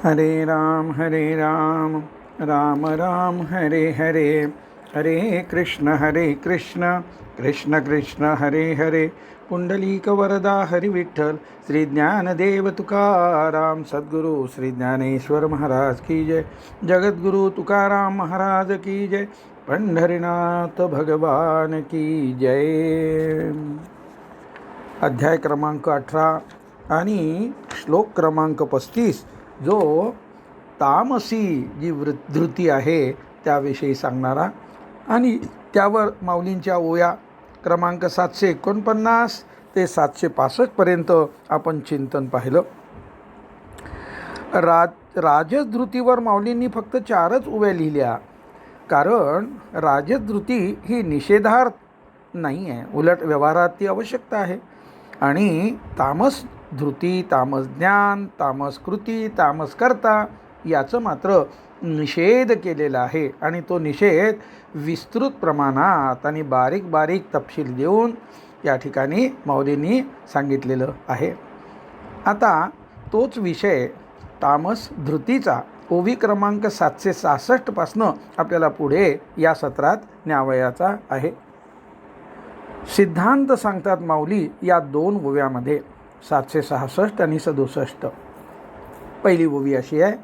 हरे राम राम राम हरे हरे हरे कृष्ण कृष्ण कृष्ण हरे हरे पुंडलीक वरदा हरि विठ्ठल श्री ज्ञानदेव तुकाराम सद्गुरु श्री ज्ञानेश्वर महाराज की जय। जगद्गुरु तुकाराम महाराज की जय। पंढरीनाथ भगवान की जय। अध्याय क्रमांक 18 आणि श्लोक क्रमांक 35 जो तामसी जी धृती आहे त्याविषयी सांगणारा आणि त्यावर माऊलींच्या ओया क्रमांक 749 ते 765 पर्यंत आपण चिंतन पाहिलं. राजधृतीवर माऊलींनी फक्त 4च ओव्या लिहिल्या, कारण राजधृती ही निषेधार्थ नाही आहे, उलट व्यवहारात ती आवश्यकता आहे. आणि तामस धृती, तामस ज्ञान, तामस कृती, तामस कर्ता याचं मात्र निषेध केलेला आहे. आणि तो निषेध विस्तृत प्रमाणात आणि बारीक बारीक तपशील देऊन या ठिकाणी माऊलींनी सांगितलेलं आहे. आता तोच विषय तामस धृतीचा ओवी क्रमांक 766 पासनं आपल्याला पुढे या सत्रात न्यावयाचा आहे. सिद्धांत सांगतात माऊली या 2 ओव्यामध्ये 766 आणि 67. पहिली ओवी अशी आहे.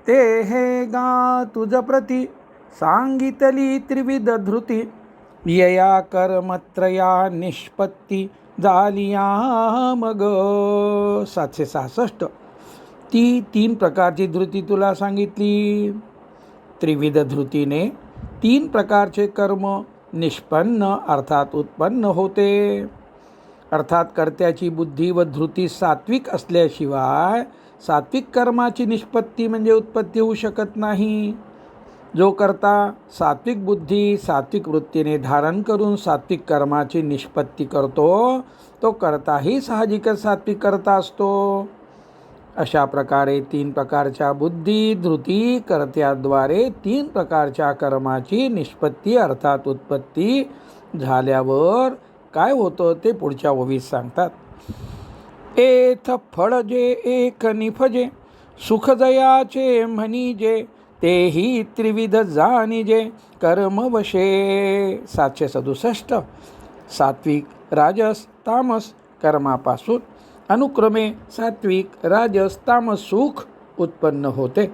ते हे गा तुझ प्रती सांगितली त्रिविध धृती, यया कर्मत्रया निष्पत्ती झालिया मग. 766. ती 3 प्रकारची धृती तुला सांगितली. त्रिविध धृतीने 3 प्रकारचे कर्म निष्पन्न अर्थात उत्पन्न होते. अर्थात कर्त्याची बुद्धी व धृती सात्विक असल्याशिवाय सात्विक कर्माची निष्पत्ती म्हणजे उत्पत्ती होऊ शकत नाही. जो कर्ता सात्विक बुद्धी सात्विक वृत्तीने धारण करून सात्विक कर्माची निष्पत्ती करतो तो कर्ताही साहजिकच सात्विक कर्ता असतो. अशा प्रकारे 3 प्रकारच्या बुद्धी धृती कर्त्याद्वारे 3 प्रकारच्या कर्माची निष्पत्ती अर्थात उत्पत्ती झाल्यावर काय होतं ते पुढच्या ओवीत सांगतात. एथ फळ जे एक निफजे सुख जयाचे म्हणीजे, तेही त्रिविध जाणीजे कर्मवशे. 767. सात्विक राजस तामस कर्मापासून अनुक्रमे सात्विक राजस तामस सुख उत्पन्न होते.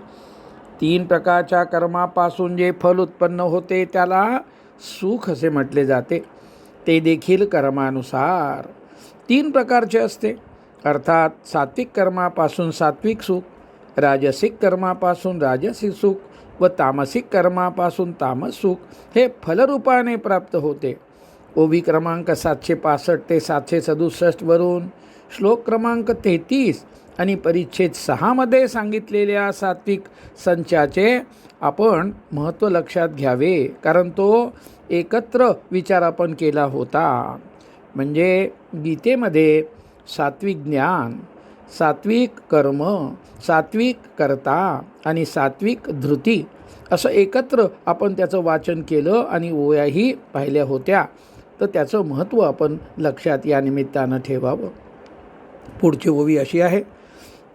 3 प्रकारच्या कर्मापासून जे फल उत्पन्न होते त्याला सुख असे म्हटले जाते. ते देखील कर्मानुसार 3 प्रकारचे असते. अर्थात सात्विक कर्मापासून सात्विक सुख, राजसिक कर्मापासून राजसिक सुख व तामसिक कर्मापासून तामस सुख हे फलरूपाने प्राप्त होते. ओवी क्रमांक 765 ते 767 वरून श्लोक क्रमांक 33 आणि परिच्छेद 6 मध्ये सांगितलेल्या सात्विक संचाचे आपण महत्त्व लक्षात घ्यावे, कारण तो एकत्र विचार आपण केला होता. म्हणजे गीतेमध्ये सात्विक ज्ञान, सात्विक कर्म, सात्विक कर्ता आणि सात्विक धृती असं एकत्र आपण त्याचं वाचन केलं आणि ओव्याही पाहिल्या होत्या. तर त्याचं महत्त्व आपण लक्षात या निमित्तानं ठेवावं. पुढची ओवी अशी आहे.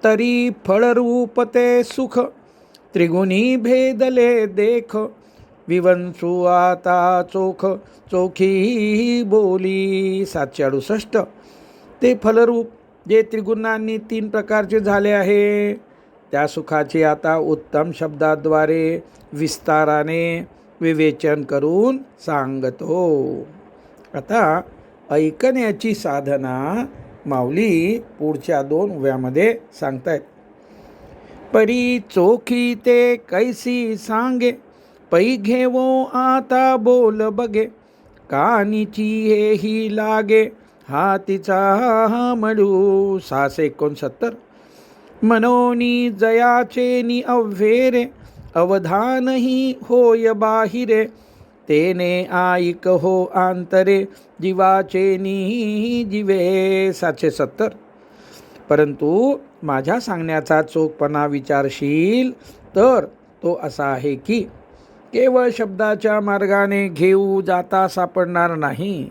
तरी फळरूप ते सुख त्रिगुणी भेदले देख, विवंसू आता चोख चोखी बोली. 768. ते फलरूप जे त्रिगुणांनी 3 प्रकारचे झाले आहे त्या सुखाचे आता उत्तम शब्दाद्वारे विस्ताराने विवेचन करून सांगतो. आता ऐकण्याची साधना माऊली पुढच्या 2 ओव्यामध्ये सांगतायत. परी चोखी ते कैसी सांगे, पै घेवो आता बोल बगे, कानीची हेही लागे हातीचा मळू. 669. मनोनी जयाचे नि अव्हेरे, अवधानही होय बाहिरे, तेने आईक हो आंतरे, जीवाचे नि जीवे. 770. परंतु माझ्या सांगण्याचा चोखपणा विचारशील तर तो असा आहे की केवळ शब्दाच्या मार्गाने घेऊ जाता सापडणार नाही.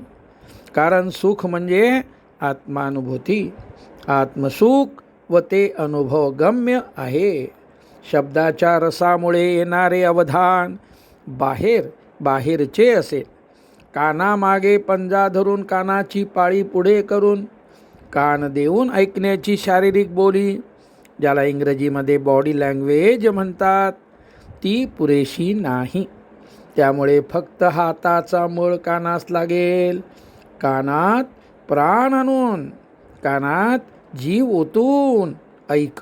कारण सुख म्हणजे आत्मानुभूती, आत्मसुख व ते अनुभवगम्य आहे. शब्दाच्या रसामुळे येणारे अवधान बाहेरचे असेल. कानामागे पंजा धरून कानाची पाळी पुढे करून कान देऊन ऐकण्याची शारीरिक बोली, ज्याला इंग्रजीमध्ये बॉडी लँग्वेज म्हणतात, ती पुरेशी नाही. त्यामुळे फक्त हाताचा मळ कानास लागेल. कानात प्राण आणून, कानात जीव ओतून ऐक.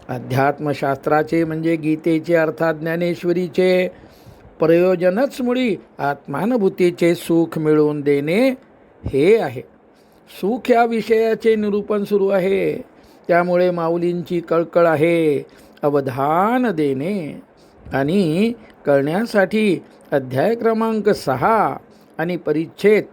अध्यात्मशास्त्राचे म्हणजे गीतेचे अर्थात ज्ञानेश्वरीचे प्रयोजनच मुळी आत्मानुभूतीचे सुख मिळवून देणे हे आहे. सुख या विषयाचे निरूपण सुरू आहे. त्यामुळे माऊलींची कळकळ आहे अवधान देणे. आणि कळण्यासाठी अध्याय क्रमांक 6 आणि परिच्छेद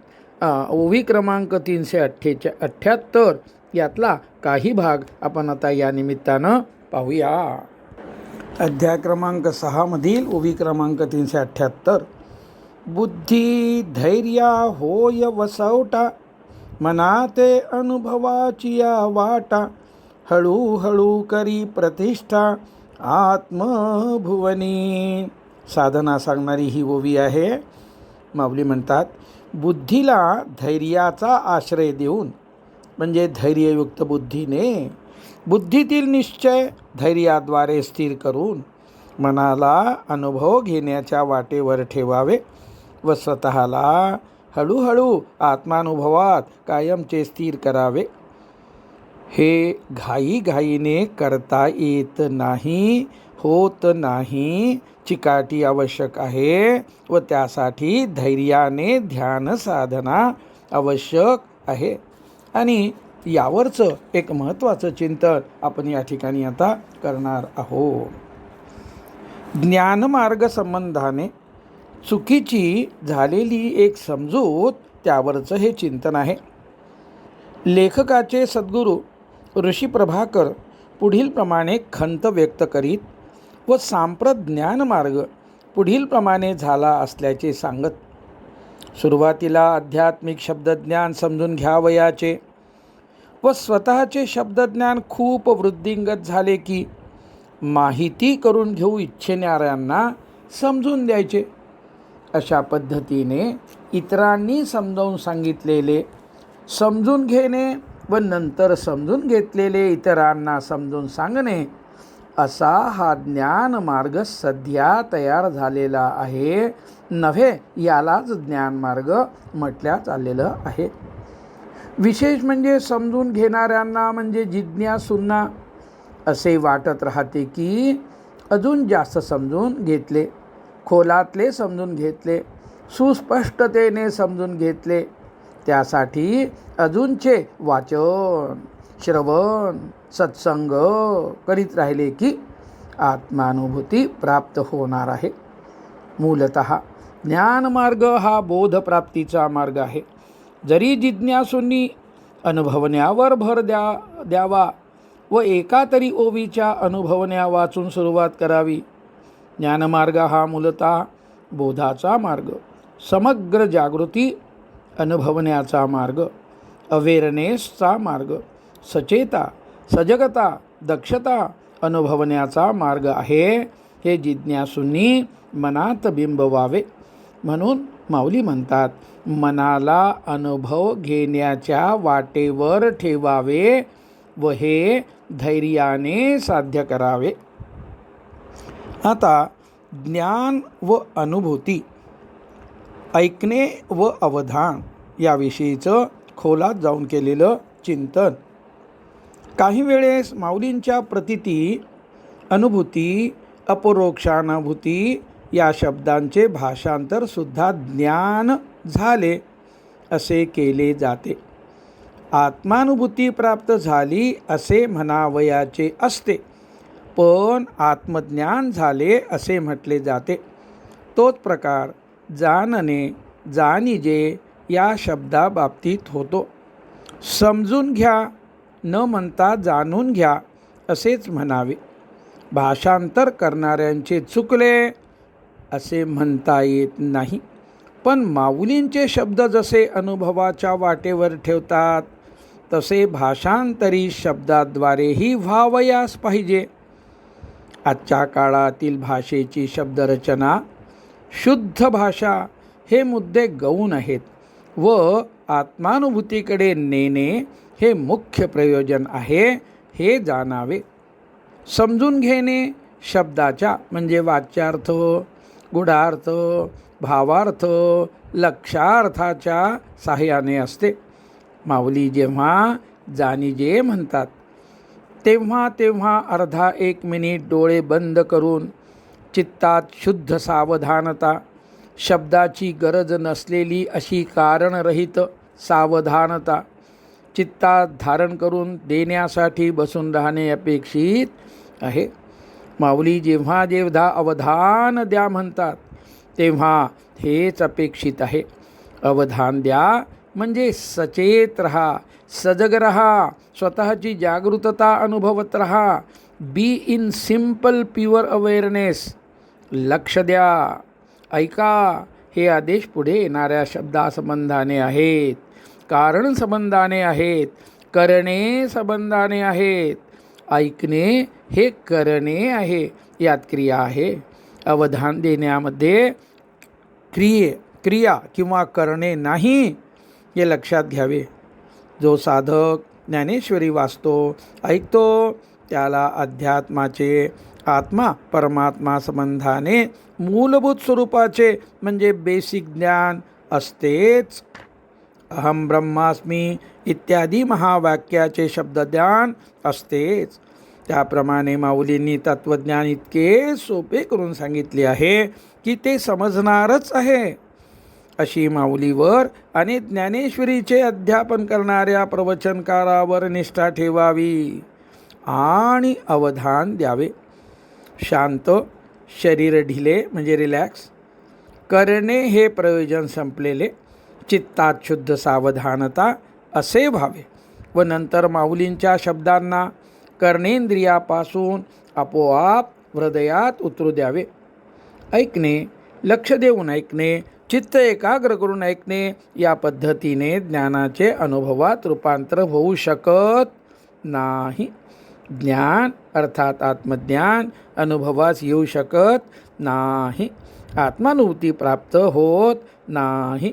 ओवी क्रमांक 378 यातला काही भाग आपण आता या निमित्तानं पाहूया. अध्याय क्रमांक 6 मधील ओवी क्रमांक 378. बुद्धी धैर्या होय वसवटा, मनाते अनुभवाची या वाटा, हळूहळू करी प्रतिष्ठा आत्मभुवनी. साधना सांगणारी ही ओवी आहे. माऊली म्हणतात, बुद्धीला धैर्याचा आश्रय देऊन, म्हणजे धैर्ययुक्त बुद्धीने बुद्धीतील निश्चय धैर्याद्वारे स्थिर करून मनाला अनुभव घेण्याच्या वाटेवर ठेवावे व स्वतःला हळूहळू आत्मानुभवात कायमचे स्थिर करावे. हे घाईघाईने करता येत नाही, होत नाही. चिकाटी आवश्यक आहे व त्यासाठी धैर्याने ध्यान साधना आवश्यक आहे. आणि यावरचं एक महत्त्वाचं चिंतन आपण या ठिकाणी आता करणार आहोत. ज्ञानमार्ग संबंधाने चुकीची झालेली एक समजूत, त्यावरचं हे चिंतन आहे. लेखकाचे सद्गुरू ऋषी प्रभाकर पुढील प्रमाणे खंत व्यक्त करीत व सांप्रत ज्ञानमार्ग पुढील प्रमाणे झाला असल्याचे सांगत, सुरुवातीला आध्यात्मिक शब्दज्ञान समजून घ्यावयाचे व स्वतःचे शब्दज्ञान खूप वृद्धिंगत झाले की माहिती करून घेऊ इच्छिणाऱ्यांना समजून द्यायचे. अशा पद्धतीने इतरांनी समजावून सांगितलेले समजून घेणे व नंतर समजून घेतलेले इतरांना समजून सांगणे, असा हा ज्ञानमार्ग सध्या तयार झालेला आहे नव्हे. यालाच ज्ञानमार्ग म्हटल्यात आलेलं आहे. विशेष म्हणजे समजून घेणाऱ्यांना म्हणजे जिज्ञासूंना असे वाटत राहते की अजून जास्त समजून घेतले, खोलातले समजून घेतले, सुस्पष्टतेने समजून घेतले. त्यासाठी अजूनचे वाचन, श्रवण, सत्संग करीत राहिले की आत्मानुभूती प्राप्त होणार आहे. मूलतः ज्ञानमार्ग हा बोधप्राप्तीचा मार्ग आहे. जरी जिज्ञासूंनी अनुभवण्यावर भर द्यावा व एका तरी ओवीच्या अनुभवण्या वाचून सुरुवात करावी. ज्ञानमार्ग हा मूलतः बोधाचा मार्ग, समग्र जागृती अनुभवण्याचा मार्ग, अवेअरनेसचा मार्ग, सचेता, सजगता, दक्षता अनुभवण्याचा मार्ग आहे. हे जिज्ञासूंनी मनात बिंबवावे. म्हणून माऊली म्हणतात, मनाला अनुभव घेण्याच्या वाटेवर ठेवावे व हे धैर्याने साध्य करावे. आता ज्ञान व अनुभूती, ऐकणे व अवधान याविषयीचं खोलात जाऊन केलेलं चिंतन. काही वेळेस माऊलींच्या प्रतीती, अनुभूती, अपरोक्षानुभूती या शब्दांचे भाषांतरसुद्धा ज्ञान झाले असे केले जाते. आत्मानुभूती प्राप्त झाली असे म्हणावयाचे असते, पण आत्मज्ञान झाले असे म्हटले जाते. तोच प्रकार जाणणे, जाणिजे या शब्दाबाबतीत होतो. समजून घ्या न म्हणता जाणून घ्या असेच म्हणावे. भाषांतर करणाऱ्यांचे चुकले असे म्हणता येत नाही. पण माऊलींचे शब्द जसे अनुभवाच्या वाटेवर ठेवतात तसे भाषांतरी शब्दाद्वारेही व्हावयास पाहिजे. आजच्या काळातील भाषेची शब्दरचना, शुद्ध भाषा हे मुद्दे गौण आहेत व आत्मानुभूतीकडे नेणे हे मुख्य प्रयोजन आहे हे जाणावे. समजून घेणे शब्दाच्या म्हणजे वाच्यार्थ, गुढार्थ, भावार्थ, लक्षार्थाच्या साहाय्याने असते. माऊली जेव्हा जाणीजे म्हणतात तेव्हा तेव्हा अर्धा 1 मिनिट डोळे बंद करून चित्तात शुद्ध सावधानता, शब्दाची गरज नसलेली अशी कारणरहित सावधानता चित्तात धारण करून देण्यासाठी बसून राहणे अपेक्षित आहे. माऊली जेव्हा जेव्हा अवधान द्या म्हणतात तेव्हा हेच अपेक्षित आहे. अवधान द्या म्हणजे सचेत रहा, सजग रहा, स्वतःची जागृतता अनुभवत रहा. Be in simple pure awareness. लक्ष द्या, ऐका. हे आदेश पुढे येणाऱ्या शब्दासंबंधाने आहेत, कारण संबंधाने आहेत, करणे संबंधाने आहेत. ऐकणे हे करणे आहे, यात क्रिया आहे. अवधान देण्यामध्ये क्रिया किंवा करणे नाही हे लक्षात घ्यावे. जो साधक ज्ञानेश्वरी वाचतो, ऐकतो त्याला अध्यात्माचे, आत्मा परमात्मा संबंधाने मूलभूत स्वरूपाचे म्हणजे बेसिक ज्ञान असतेच. अहम ब्रह्मास्मी इत्यादी महावाक्याचे शब्दज्ञान असतेच. त्याप्रमाणे माऊलींनी तत्त्वज्ञान इतके सोपे करून सांगितले आहे की ते समजणारच आहे. अशी माऊलीवर आणि ज्ञानेश्वरीचे अध्यापन करणाऱ्या प्रवचनकारावर निष्ठा ठेवावी आणि अवधान द्यावे. शांत, शरीर ढिले म्हणजे रिलॅक्स करणे हे प्रयोजन संपलेले, चित्तात शुद्ध सावधानता असे व्हावे व नंतर माऊलींच्या शब्दांना कर्णेंद्रियापासून आपोआप हृदयात उतरू द्यावे. ऐकणे, लक्ष देऊन ऐकणे, चित्त एकाग्र करून ऐकणे, या पद्धतीने ज्ञानाचे अनुभवात रूपांतर होऊ शकत नाही. ज्ञान अर्थात आत्मज्ञान अनुभवास येऊ शकत नाही. आत्मानुभूती प्राप्त होत नाही.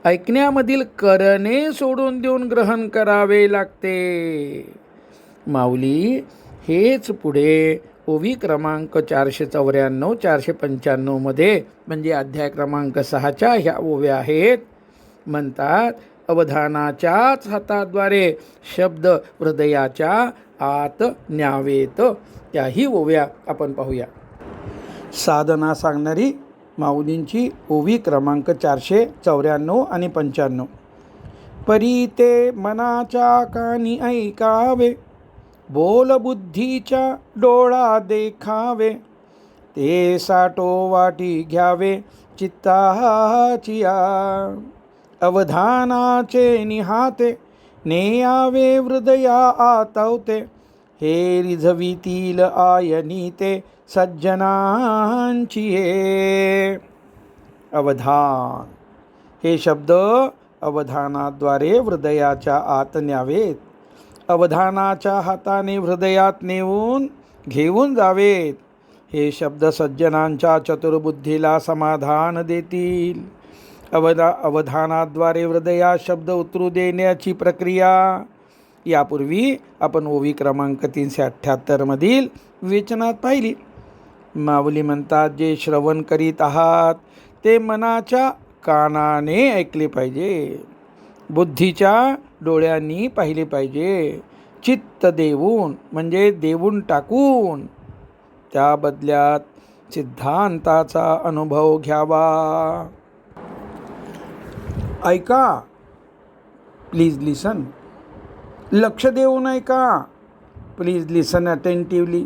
ऐकण्यामधील करणे सोडून देऊन ग्रहण करावे लागते. माऊली हेच पुढे ओवी क्रमांक 494 495 मध्ये म्हणजे अध्याय क्रमांक 6च्या ह्या ओव्या आहेत. म्हणतात, अवधानाच्याच हाताद्वारे शब्द हृदयाच्या आत न्यावेत. त्याही ओव्या आपण पाहूया. साधना सांगणारी माऊलींची ओवी क्रमांक 494 आणि 95. परी ते मनाच्या कानी ऐकावे, बोल बुद्धीच्या डोळा देखावे, ते साठो वाटी घ्यावे चित्ताचिया. अवधानाचे निहाते नेयावे हृदया आतवते, हे रिझवितील आयनी ते सज्जनांची ये. अवधान हे शब्द अवधानाद्वारे हृदयाच्या आत न्यावेत. अवधानाच्या हाताने हृदयात नेऊन घेऊन जावेत. हे शब्द सज्जनांच्या चतुर्बुद्धीला समाधान देतील. अवधानाद्वारे हृदयात शब्द उतरू देण्याची प्रक्रिया यापूर्वी आपण ओवी क्रमांक 378 मधील विवेचनात पाहिली. माऊली म्हणतात, जे श्रवण करीत आहात ते मनाच्या कानाने ऐकले पाहिजे, बुद्धीच्या डोळ्यांनी पाहिले पाहिजे, चित्त देऊन म्हणजे देऊन टाकून त्या बदल्यात सिद्धांताचा अनुभव घ्यावा. ऐका, प्लीज लिसन. लक्ष देऊन ऐका, प्लीज लिसन अटेंटिव्हली.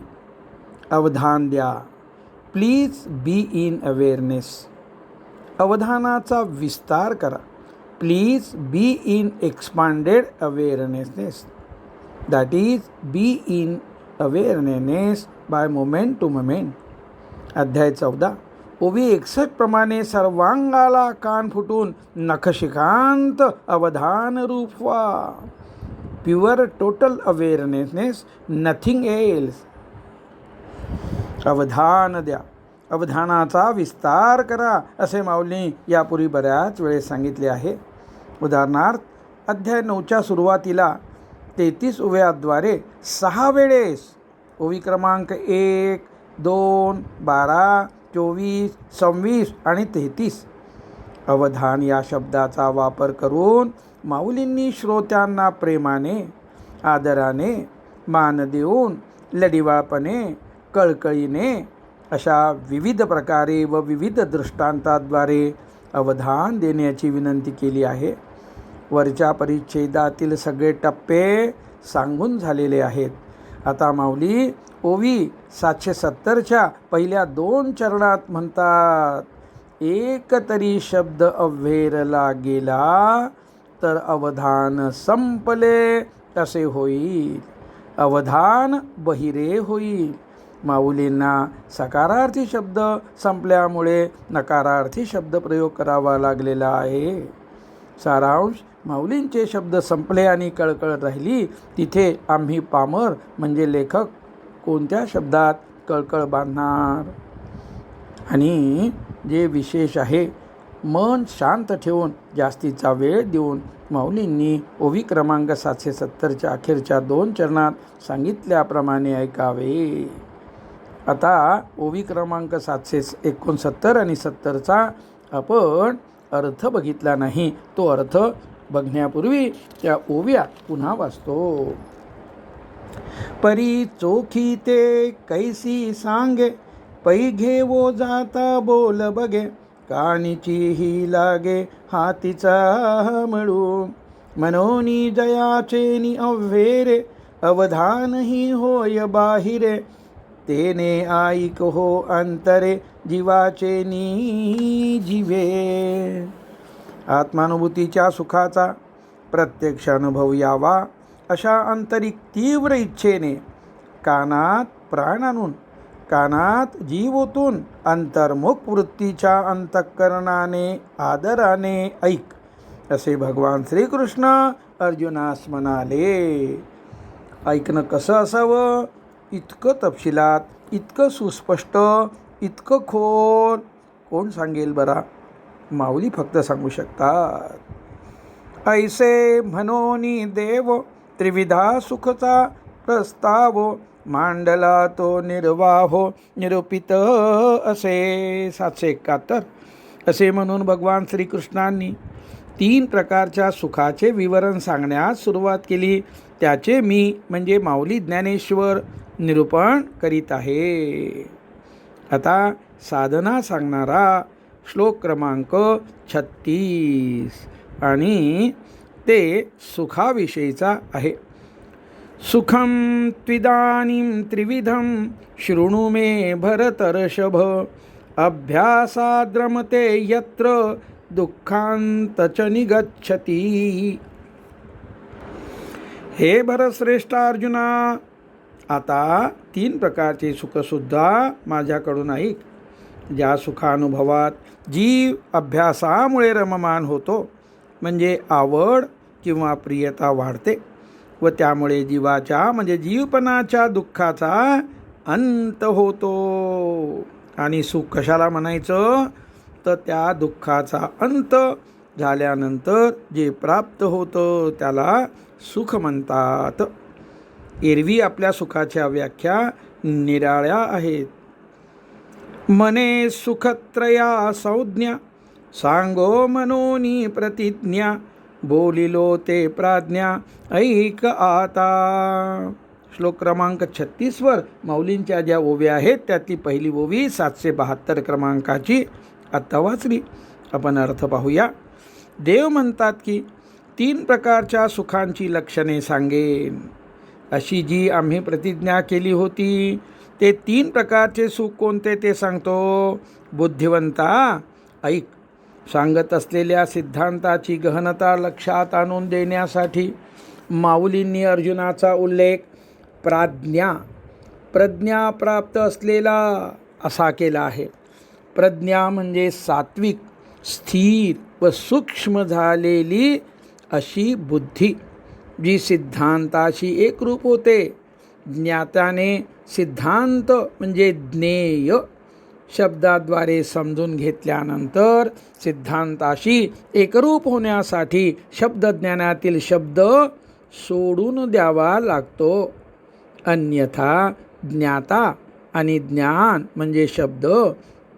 अवधान द्या, प्लीज बी इन अवेअरनेस. अवधानाचा विस्तार करा, please be in expanded awareness. That is be in awareness by moment to moment. अध्याय 14 ओवी 61 प्रमाणे सर्वांगाला कान फुटून नखशिखांत अवधान रूप व्हा. Pure total awareness, nothing else. अवधान द्या, अवधानाचा विस्तार करा, असे माऊली यापूर्वी बऱ्याच वेळेस सांगितले आहे. उदाहरणार्थ अध्याय 9च्या सुरुवातीला 33 ओव्याद्वारे 6 वेळेस ओवी क्रमांक 1, 2, 12, 24, 26 आणि 33 अवधान या शब्दाचा वापर करून माऊलींनी श्रोत्यांना प्रेमाने, आदराने, मान देऊन, लढिवाळपणे, कळकळीने अशा विविध प्रकारे व विविध दृष्टांताद्वारे अवधान देण्याची विनंती केली आहे. वरच्या परिच्छेदातील सगळे टप्पे सांगून झालेले आहेत. आता माऊली ओवी 770च्या पहिल्या 2 चरणात म्हणतात, एक तरी शब्द अव्हेरला गेला तर अवधान संपले असे होईल, अवधान बहिरे होईल. माऊलींना सकारार्थी शब्द संपल्यामुळे नकारार्थी शब्द प्रयोग करावा लागलेला आहे. सारांश, माऊलींचे शब्द संपले आणि कळकळ राहिली, तिथे आम्ही पामर म्हणजे लेखक कोणत्या शब्दात कळकळ बांधणार. आणि जे विशेष आहे, मन शांत ठेवून जास्तीचा वेळ देऊन माऊलींनी ओवी क्रमांक 770च्या अखेरच्या 2 चरणात सांगितल्याप्रमाणे ऐकावे. आता ओवी क्रमांक 769 आणि 70चा आपण अर्थ बघितला नाही. तो अर्थ बघण्यापूर्वी त्या ओव्या पुन्हा वाचतो. परी चोखी ते कैसी सांगे, पै घेवो जाता बोल बगे, कानीची ही लागे हातीचा मिळू, मनोनी जयाचे नि अव्हेरे, अवधान ही होय बाहिरे, तेने आईक हो अंतरे, जीवाचे नी जीवे. आत्मानुभूतीच्या सुखाचा प्रत्यक्ष अनुभव यावा अशा आंतरिक तीव्र इच्छेने कानात प्राण आणून, कानात जीव ओतून, अंतर्मुख वृत्तीच्या अंतःकरणाने आदराने ऐक, असे भगवान श्रीकृष्ण अर्जुनास म्हणाले. ऐकणं कसं असावं? इतकं तपशिलात, इतकं सुस्पष्ट, इतकं खोल कोण सांगेल बरा? माऊली फक्त सांगू शकतात. ऐसे म्हणोनी देव त्रिविधा सुखचा प्रस्ताव, मांडला तो निर्वाहो निरूपित असे. 771. असे म्हणून भगवान श्रीकृष्णांनी 3 प्रकारच्या सुखाचे विवरण सांगण्यास सुरुवात केली. त्याचे मी म्हणजे माऊली ज्ञानेश्वर निरूपण करीत आहे. आता साधना सांगणारा श्लोक क्रमांक 36 आणि ते सुखाविषयीचा आहे. सुखम त्विदानीं त्रिविधं शृणु मे भरतर्षभ, अभ्यासाद्रमते यत्र दुःखांतच निगच्छति. हे भरतश्रेष्ठ अर्जुना, आता 3 प्रकारचे सुखसुद्धा माझ्याकडून ऐक. ज्या सुखानुभवात जीव अभ्यासामुळे रममान होतो, म्हणजे आवड किंवा प्रियता वाढते व त्यामुळे जीवाच्या म्हणजे जीवपणाच्या दुःखाचा अंत होतो. आणि सुख कशाला म्हणायचं? तर त्या दुःखाचा अंत झाल्यानंतर जे प्राप्त होतं त्याला सुख म्हणतात. एरवी आपल्या सुखाच्या व्याख्या निराळ्या आहेत. मने सुखत्रया संज्ञा, सांगो मनोनी प्रतिज्ञा, बोलिलो ते प्राज्ञा ऐक आता. श्लोक क्रमांक 36 वर माऊलींच्या ज्या ओव्या आहेत त्यातली पहिली ओवी 772 क्रमांकाची आत्ता वाचली. आपण अर्थ पाहूया. देव म्हणतात की 3 प्रकारच्या सुखांची लक्षणे सांगेन. अशी जी आम्ही प्रतिज्ञा केली होती, ते 3 प्रकारचे सुख कोणते ते सांगतो. बुद्धिवंता ऐक. सांगत असलेल्या सिद्धांताची गहनता लक्षात आणून देण्यासाठी माऊलींनी अर्जुनाचा उल्लेख प्रज्ञा प्राप्त असलेला असा केला आहे. प्रज्ञा म्हणजे सात्विक, स्थिर व सूक्ष्म झालेली अशी बुद्धी. जी सिद्धांताशी एकरूप होते. ज्ञात्याने सिद्धांत म्हणजे ज्ञेय शब्दाद्वारे समजून घेतल्यानंतर सिद्धांताशी एकरूप होण्यासाठी शब्दज्ञानातील शब्द सोडून द्यावा लागतो. अन्यथा ज्ञाता आणि ज्ञान म्हणजे शब्द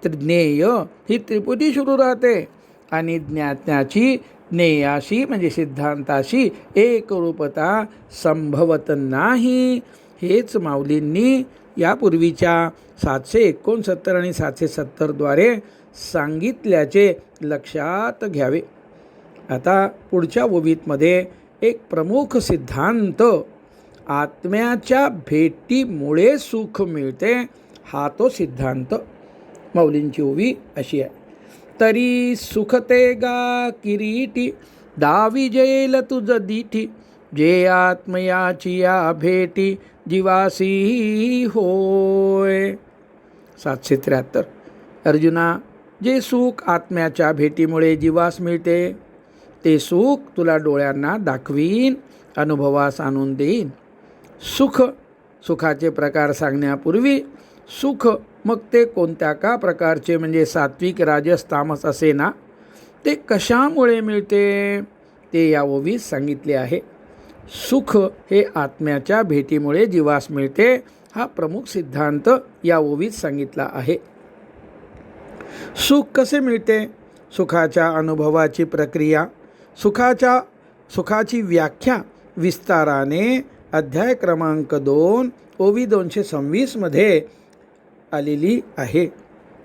ज्ञेय ही त्रिपुटी सुरू राहते आणि ज्ञात्याची ज्ञेयाशी म्हणजे सिद्धांताशी एकरूपता संभवत नाही. हेच माऊलींनी यापूर्वीच्या 769 आणि 770 द्वारे सांगितल्याचे लक्षात घ्यावे. आता पुढच्या ओवीतमध्ये एक प्रमुख सिद्धांत आत्म्याच्या भेटीमुळे सुख मिळते हा तो सिद्धांत. माऊलींची ओवी अशी आहे. तरी सुखते गा किरीटी दावी जेल तुझ दिठी जे आत्मयाची या भेटी जीवासी होय. 773. अर्जुना, जे सुख आत्म्याच्या भेटीमुळे जीवास मिळते ते सुख तुला डोळ्यांना दाखवीन, अनुभवास आणून देईन. सुखाचे प्रकार सांगण्यापूर्वी सुख मग ते कोणत्या का प्रकारचे म्हणजे सात्विक राजस तामस असे ना, ते कशामुळे मिळते ते या ओवीत सांगितले आहे. सुख हे आत्म्याच्या भेटीमुळे जीवास मिळते हा प्रमुख सिद्धांत या ओवीत सांगितला आहे. सुख कसे मिळते? सुखाच्या अनुभवाची प्रक्रिया, सुखाची व्याख्या विस्ताराने अध्याय क्रमांक 2 ओवी 226 मध्ये आलेली आहे.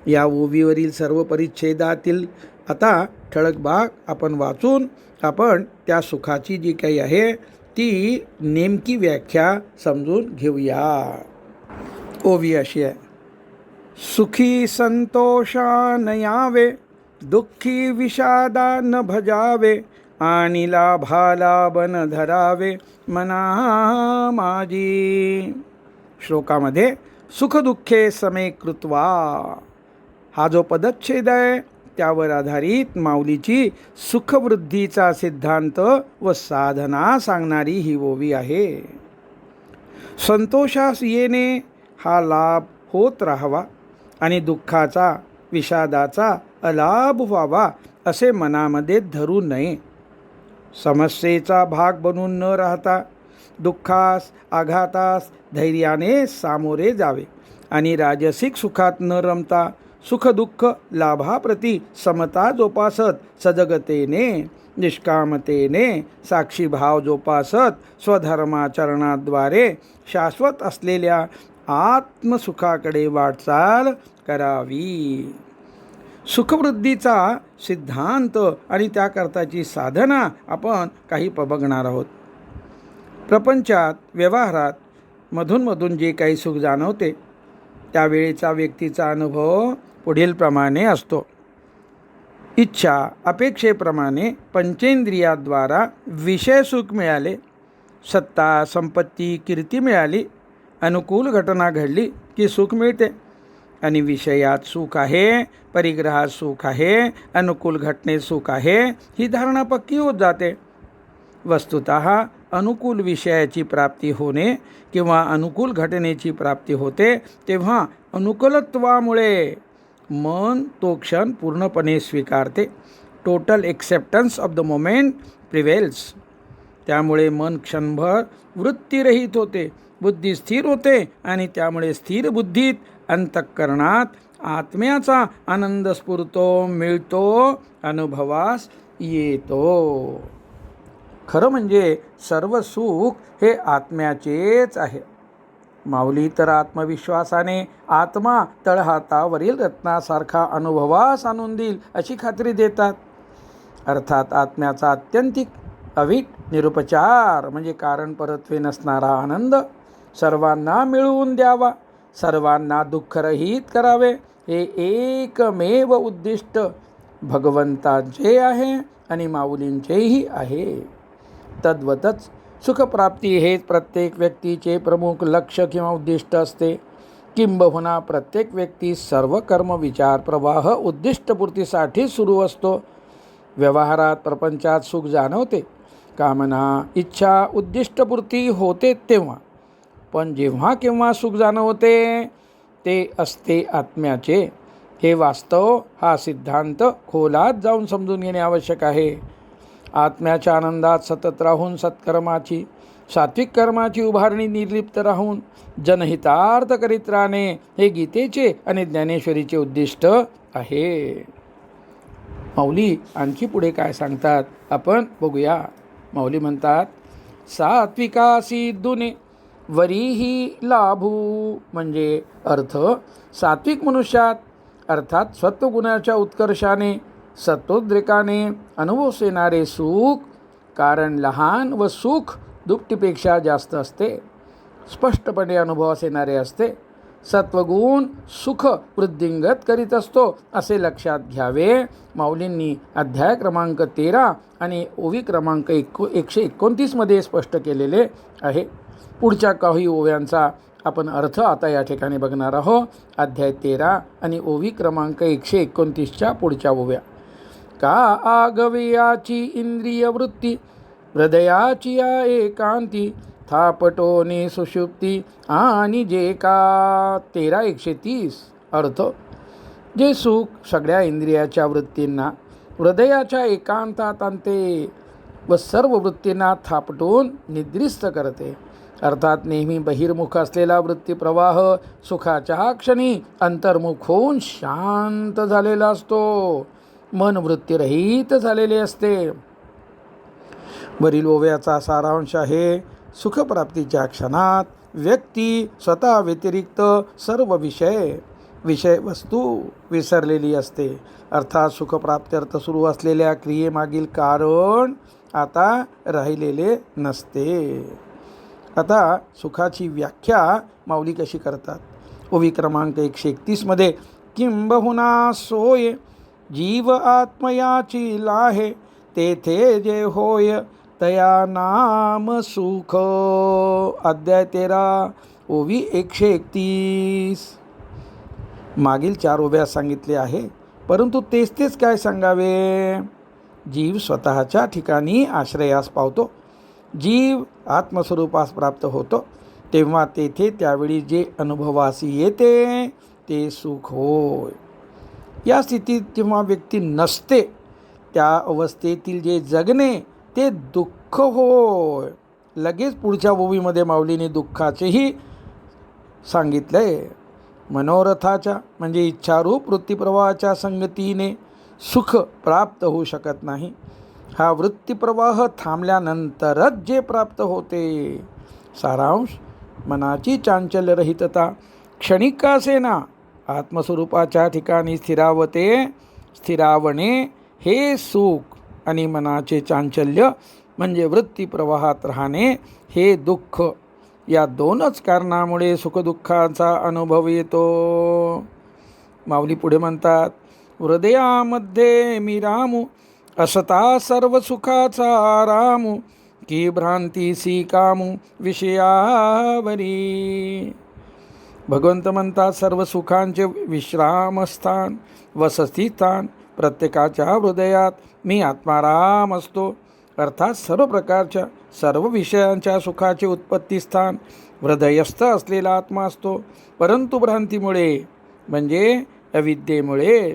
या ओवीवरील सर्व परिच्छेदातील आता ठळक भाग आपण वाचून आपण त्या सुखाची जी काही आहे ती नेमकी व्याख्या समजून घेऊया. ओवी अशी आहे. सुखी संतोषा न यावे, दुःखी विषादा न भजावे, आणि लाभाला बन धरावे मना माझी. श्लोकामध्ये सुखदुःखे समे कृत्वा हा जो पदच्छेद आहे त्यावर आधारित माऊलीची सुखवृद्धीचा सिद्धांत व साधना सांगणारी ही ओवी आहे. संतोषास येणे हा लाभ होत राहावा आणि दुःखाचा विषादाचा अलाभ व्हावा असे मनामध्ये धरू नये. समस्येचा भाग बनून न राहता दुःखास आघातास धैर्याने सामोरे जावे आणि राजसिक सुखात न रमता सुखदुःख लाभाप्रती समता जोपासत सजगतेने निष्कामतेने साक्षीभाव जोपासत स्वधर्माचरणाद्वारे शाश्वत असलेल्या आत्मसुखाकडे वाटचाल करावी. सुखवृद्धीचा सिद्धांत आणि त्याकरताची साधना आपण काही बघणार आहोत. प्रपंचात व्यवहारात मधून जे काही सुख जाणवते त्यावेळेचा व्यक्तीचा अनुभव पुढील प्रमाणे असतो. इच्छा अपेक्षेप्रमाणे पंचेंद्रियाद्वारा विषय सुख मिळाले, सत्ता संपत्ती कीर्ती मिळाली, अनुकूल घटना घडली की सुख मिळते. आणि विषयात सुख आहे, परिग्रहात सुख आहे, अनुकूल घटनेत सुख आहे ही धारणा पक्की होत जाते. वस्तुतः अनुकूल विषयाची प्राप्ती होणे किंवा अनुकूल घटनेची प्राप्ती होते तेव्हा अनुकूलत्वामुळे मन तो क्षण पूर्णपणे स्वीकारते. Total acceptance of the moment prevails. त्यामुळे मन क्षणभर वृत्तीरहित होते, बुद्धी स्थिर होते आणि त्यामुळे स्थिर बुद्धीत अंतःकरणात आत्म्याचा आनंद स्फुरतो, मिळतो, अनुभवास येतो. खरं म्हणजे सर्व सुख हे आत्म्याचेच आहे. माऊली तर आत्मविश्वासाने आत्मा तळहातावरील रत्नासारखा अनुभवास आणून देईल अशी खात्री देतात. अर्थात आत्म्याचा अत्यंतिक अवीट निरुपचार म्हणजे कारण परत्वे नसणारा आनंद सर्वांना मिळवून द्यावा, सर्वांना दुःखरहित करावे हे एकमेव उद्दिष्ट भगवंताचे आहे आणि माऊलींचेही आहे. तद्वतच सुखप्राप्ती हेच प्रत्येक व्यक्तीचे प्रमुख लक्ष्य किंवा उद्दिष्ट असते. किंबहुना प्रत्येक व्यक्ती सर्व कर्म विचार प्रवाह उद्दिष्टपूर्तीसाठी सुरू असतो. व्यवहारात प्रपंचात सुख जाणवते कामना, इच्छा, उद्दिष्टपूर्ती होते तेव्हा. पण जेव्हा केव्हा सुख जाणवते ते असते आत्म्याचे. हे वास्तव, हा सिद्धांत खोलात जाऊन समजून घेणे आवश्यक आहे. आत्म्याच्या आनंदात सतत राहून सत्कर्माची, सात्विक कर्माची उभारणी निर्लिप्त राहून जनहितार्थ करीत राहणे हे गीतेचे आणि ज्ञानेश्वरीचे उद्दिष्ट आहे. माऊली आणखी पुढे काय सांगतात आपण बघूया. माऊली म्हणतात, सात्विकासी दुने वरीही लाभू. म्हणजे अर्थ, सात्विक मनुष्यात अर्थात सत्वगुणाच्या उत्कर्षाने सत्वोद्रेकाने अनुभवस येणारे सुख कारण लहान व सुख दुपटीपेक्षा जास्त असते, स्पष्टपणे अनुभवास येणारे असते. सत्वगुण सुख वृद्धिंगत करीत असतो असे लक्षात घ्यावे. माऊलींनी अध्याय क्रमांक 13 आणि ओवी क्रमांक 129 मध्ये स्पष्ट केलेले आहे. पुढच्या काही ओव्यांचा आपण अर्थ आता या ठिकाणी बघणार आहोत. अध्याय 13 आणि ओवी क्रमांक 129च्या पुढच्या ओव्या. का आगव्याची इंद्रिय वृत्ती हृदयाची या एकांती थापटोने सुषुप्ती आणि जे का. 13:130 अर्थ, जे सुख सगळ्या इंद्रियाच्या वृत्तींना हृदयाच्या एकांतात आणते व सर्व वृत्तींना थापटून निद्रिस्त करते. अर्थात नेहमी बहिर्मुख असलेला वृत्तीप्रवाह सुखाच्या क्षणी अंतर्मुख होऊन शांत झालेला असतो. मन वृत्तीरहित झालेले असते. वरील ओव्याचा सारांश आहे, सुखप्राप्तीच्या क्षणात व्यक्ती स्वतः व्यतिरिक्त सर्व विषय वस्तू विसरलेली असते. अर्थात सुखप्राप्त्यर्थ सुरू असलेल्या क्रियेमागील कारण आता राहिलेले नसते. आता सुखाची व्याख्या माऊली कशी करतात. ओवी क्रमांक 131 मध्ये, किंबहुना सोय जीव आत्मयाची लाहे तेथे जे होय तया नाम सुख. अध्याय 13 ओवी 131. मागील 4 ओव्यात सांगितले आहे, परंतु तेच काय सांगावे. जीव स्वतःच्या ठिकाणी आश्रयास पावतो. जीव आत्मस्वरूपास प्राप्त होतो तेव्हा तेथे त्यावेळी जे अनुभवासी येते ते सुख होय. या स्थितीत जेव्हा व्यक्ती नसते त्या अवस्थेतील जे जगणे ते दुःख होय. लगेच पुढच्या ओवीमध्ये माऊलीने दुःखाचेही सांगितलंय. मनोरथाच्या म्हणजे इच्छारूप वृत्तीप्रवाहाच्या संगतीने सुख प्राप्त होऊ शकत नाही. हा वृत्तीप्रवाह थांबल्यानंतरच जे प्राप्त होते. सारांश, मनाची चांचल्यरहितता क्षणिक का असेना आत्मस्वरूपाच्या ठिकाणी स्थिरावणे हे सुख आणि मनाचे चांचल्य म्हणजे वृत्तीप्रवाहात राहणे हे दुःख. या 2च कारणामुळे सुखदुःखाचा अनुभव येतो. माऊली पुढे म्हणतात, हृदयामध्ये मी रामू असता सर्व सुखाचा रामू की भ्रांतीसी कामू विषयावरी. भगवंत म्हणतात, सर्व सुखांचे विश्रामस्थान वसतिस्थान प्रत्येकाच्या हृदयात मी आत्माराम असतो. अर्थात सर्व प्रकारच्या सर्व विषयांच्या सुखाचे उत्पत्तीस्थान हृदयस्थ असलेला आत्मा असतो. परंतु भ्रांतीमुळे म्हणजे अविद्येमुळे,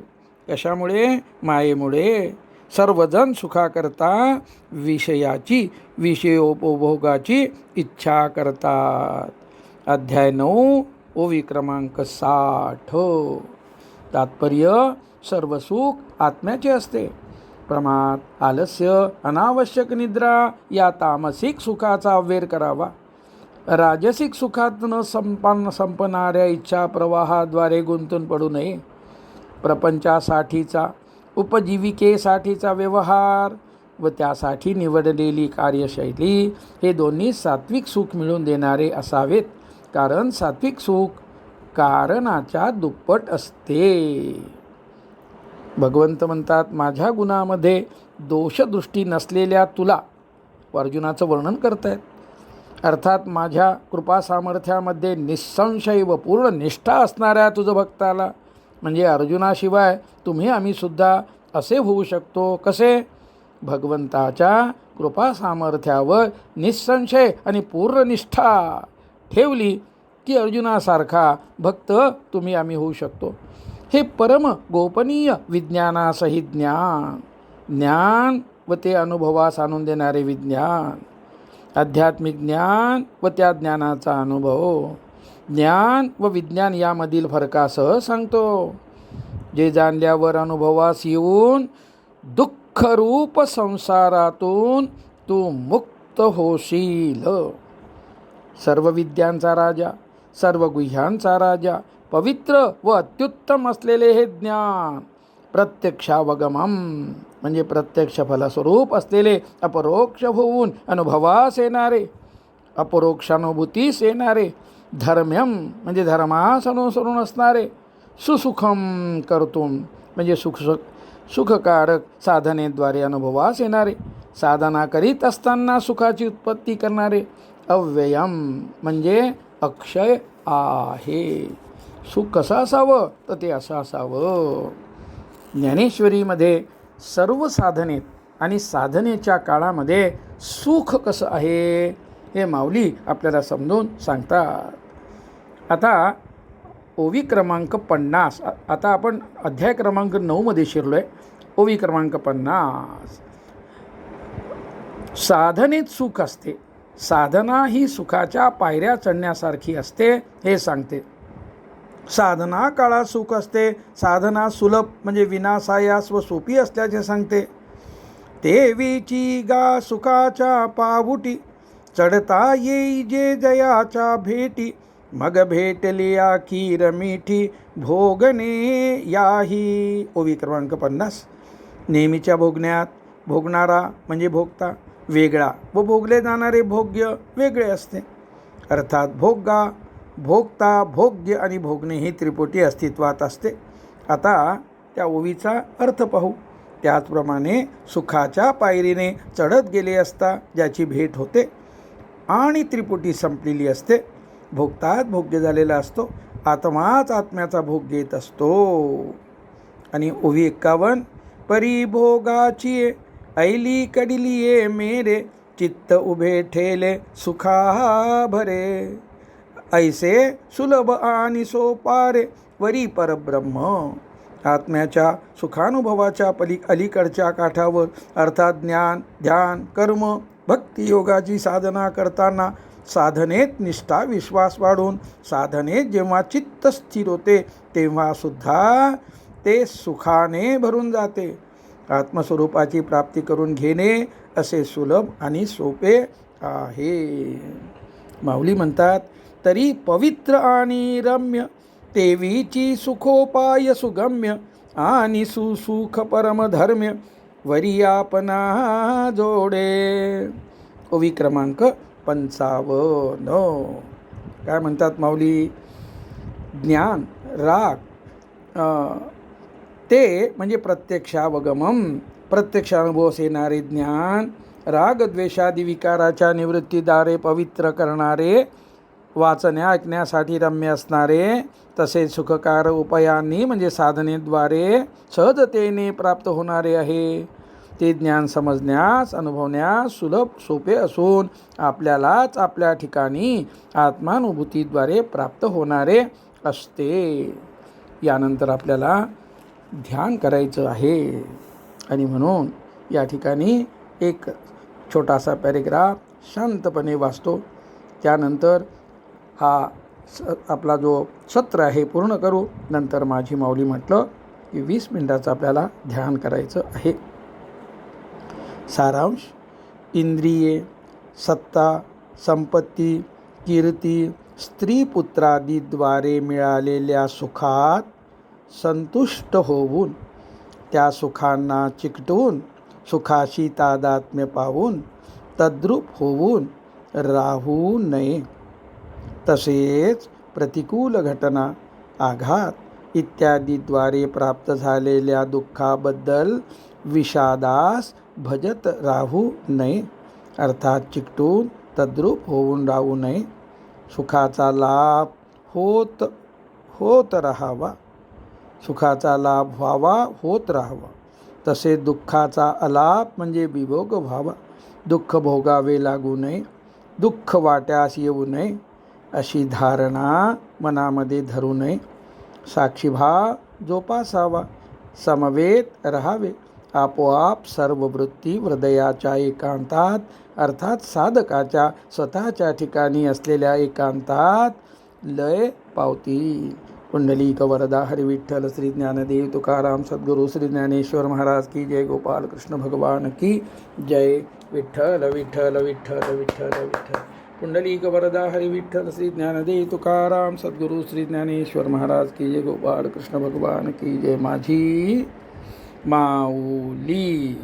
कशामुळे, मायेमुळे सर्वजण सुखाकरता विषयोपभोगाची इच्छा करतात. अध्याय 9 ओवी क्रमांक 60. तात्पर्य, सर्व सुख आत्म्याचे असते. प्रमाद, आलस्य, अनावश्यक निद्रा या तामसिक सुखाचा अव्हेर करावा. राजसिक सुखात न संपणाऱ्या इच्छा प्रवाहाद्वारे गुंतून पडू नये. प्रपंचासाठीचा, उपजीविकेसाठीचा व्यवहार व त्यासाठी निवडलेली कार्यशैली हे दोन्ही सात्विक सुख मिळवून देणारे असावेत. कारण सात्विक सुख कारणाच्या दुप्पट असते. भगवंत म्हणतात, माझ्या गुणामध्ये दोषदृष्टी नसलेल्या तुला, अर्जुनाचं वर्णन करतायत. अर्थात माझ्या कृपा सामर्थ्यामध्ये निसंशय व पूर्ण निष्ठा असणाऱ्या तुझं भक्ताला, म्हणजे अर्जुनाशिवाय आम्ही सुद्धा असे होऊ शकतो. कसे? भगवंताच्या कृपा सामर्थ्यावर निसंशय आणि पूर्ण निष्ठा ठेवली की अर्जुनासारखा भक्त तुम्ही आम्ही होऊ शकतो. हे परम गोपनीय विज्ञानासहित ज्ञान व ते अनुभवास आणून देणारे विज्ञान, आध्यात्मिक ज्ञान व त्या ज्ञानाचा अनुभव, ज्ञान व विज्ञान यामधील फरकासह सांगतो. जे जाणल्यावर अनुभवास येऊन दुःखरूप संसारातून तू मुक्त होशील. सर्व विद्यांचा राजा, सर्व गुह्यांचा राजा, पवित्र व अत्युत्तम असलेले हे ज्ञान प्रत्यक्षावगमम म्हणजे प्रत्यक्ष फलस्वरूप असलेले, अपरोक्ष होऊन अनुभवास येणारे, अपरोक्षानुभूतीस येणारे, धर्म्यम म्हणजे धर्मास अनुसरून असणारे, सुसुखम कर्तुम म्हणजे सुखकारक साधनेद्वारे अनुभवास येणारे, साधना करीत असताना सुखाची उत्पत्ती करणारे, अव्ययम म्हणजे अक्षय आहे. सुख कसं असावं तर ते असं असावं. ज्ञानेश्वरीमध्ये सर्व साधनेत आणि साधनेच्या काळामध्ये सुख कसं आहे हे माऊली आपल्याला समजून सांगतात. आता ओवी क्रमांक 50, आता आपण अध्याय क्रमांक 9 मध्ये शिरलो आहे. ओवी क्रमांक 50, साधनेत सुख असते, साधना ही सुखाच्या पायऱ्या चढण्यासारखी असते हे सांगते. साधना काळात सुख असते, साधना सुलभ म्हणजे विनासायास व सोपी असल्याचे सांगते. तेवीची गा सुखाच्या पावुटी, चढता येई जे जयाच्या भेटी, मग भेटली आखीर मिठी, भोगणे याही. ओवी क्रमांक 50, नेहमीच्या भोगण्यात भोगणारा म्हणजे भोगता वेगळा व भोगले जाणारे भोग्य वेगळे असते. अर्थात भोगता, भोग्य आणि भोगणे ही त्रिपुटी अस्तित्वात असते. आता त्या ओवीचा अर्थ पाहू. त्याचप्रमाणे सुखाच्या पायरीने चढत गेले असता ज्याची भेट होते आणि त्रिपुटी संपलेली असते, भोगतात भोग्य झालेला असतो, आत्माच आत्म्याचा भोग घेत असतो. आणि ओवी 51, परिभोगाची ऐली कडिलिये मेरे, चित्त उभे ठेले सुखा भरे, ऐसे सुलभ आणि सोपारे वरी परब्रह्म. आत्म्याच्या सुखानुभवाच्या अलीकडच्या काठावर अर्थात ज्ञान, ध्यान, कर्म, भक्तियोगाची साधना करताना साधनेत निष्ठा विश्वास वाढून साधनेत जेव्हा चित्त स्थिर होते तेव्हा सुद्धा ते सुखाने भरून जाते. आत्मस्वरूपाची प्राप्ती करून घेणे असे सुलभ आणि सोपे आहे. माऊली म्हणतात, तरी पवित्र आणि रम्य तेवीची सुखोपाय सुगम्य आणि सुसुख परमधर्म्य वरी आपणा जोडे. ओवी क्रमांक 55. काय म्हणतात माऊली? ज्ञान, राग ते म्हणजे प्रत्यक्षावगमम, प्रत्यक्षानुभवास येणारे ज्ञान, राग द्वेषादी विकाराच्या निवृत्तीद्वारे पवित्र करणारे, वाचण्या ऐकण्यासाठी रम्य असणारे, तसेच सुखकार उपायांनी म्हणजे साधनेद्वारे सहजतेने प्राप्त होणारे आहे. ते ज्ञान समजण्यास अनुभवण्यास सुलभ सोपे असून आपल्यालाच आपल्या ठिकाणी आत्मानुभूतीद्वारे प्राप्त होणारे असते. यानंतर आपल्याला ध्यान करायचं आहे आणि म्हणून या ठिकाणी एक छोटासा पॅरेग्राफ शांतपणे वाचतो. त्यानंतर हा आपला जो सत्र आहे पूर्ण करू. नंतर माझी माऊली म्हटलं की 20 मिनिटाचं आपल्याला ध्यान करायचं आहे. सारांश: इंद्रिये, सत्ता, संपत्ती, कीर्ती, स्त्री पुत्रादीद्वारे मिळालेल्या सुखात संतुष्ट होऊन त्या सुखांना चिकटून सुखाशी तादात्म्य पावून तद्रूप होऊन राहू नये. तसेच प्रतिकूल घटना, आघात इत्यादीद्वारे प्राप्त झालेल्या दुःखाबद्दल विषादास भजत राहू नये. अर्थात चिकटून तद्रूप होऊन राहू नये. सुखाचा लाभ होत राहावा, सुखाचा लाभ व्हावा, होत राहावा. तसे दुःखाचा अलाप म्हणजे विभोग व्हावा. दुःख भोगावे लागू नये, दुःख वाट्यास येऊ नये अशी धारणा मनामध्ये धरू नये. साक्षीभाव जोपासावा, समवेत राहावे. आपोआप सर्व वृत्ती हृदयाच्या एकांतात अर्थात साधकाच्या स्वतःच्या ठिकाणी असलेल्या एकांतात लय पावतील. पुंडलिक वरदा हरी विठ्ठल श्री ज्ञानदेव तुकाराम सद्गुरू श्री ज्ञानेश्वर महाराज की जय. गोपाल कृष्ण भगवान की जय. विठ्ठल विठ्ठल विठ्ठल विठ्ठल विठ्ठल. पुंडलिक वरदा हरी विठ्ठल श्री ज्ञानदेव तुकाराम सद्गुरू श्री ज्ञानेश्वर महाराज की जय. गोपाल कृष्ण भगवान की जय. माझी माऊली.